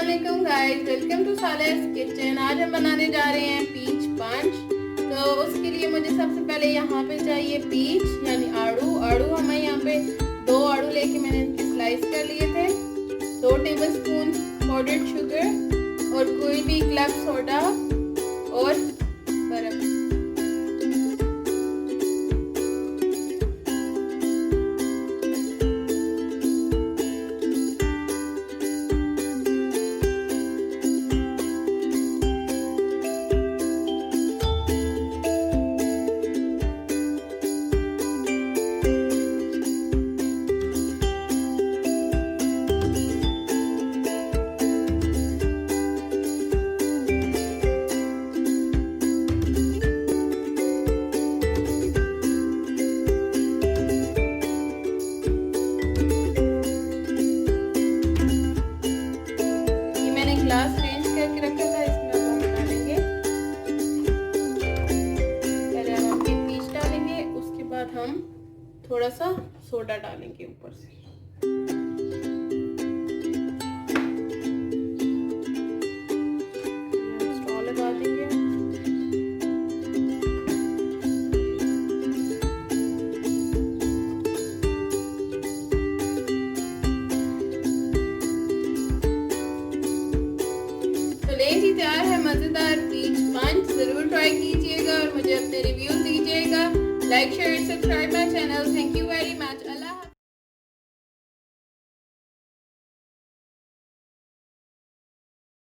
अस्सलामुअलैकुम guys, welcome to Sales kitchen. आज हम बनाने जा रहे हैं पीच पंच। तो उसके लिए मुझे सबसे पहले यहाँ पे चाहिए पीच यानी आड़ू। हमें यहाँ पे 2 आड़ू लेके मैंने इनके स्लाइस कर लिए थे। 2 टेबलस्पून पाउडर्ड शुगर और कोई भी क्लब सोडा और बर्फ। ग्लास रेंज करके रखा था, इसमें अब हम डालेंगे। पहले हम पीच डालेंगे, उसके बाद हम थोड़ा सा सोडा डालेंगे ऊपर से। स्ट्रॉ लगा देंगे। जी तैयार है मजेदार पीच पंच। जरूर ट्राई कीजिएगा और मुझे अपने रिव्यू दीजिएगा। Like share subscribe my channel. Thank you very much.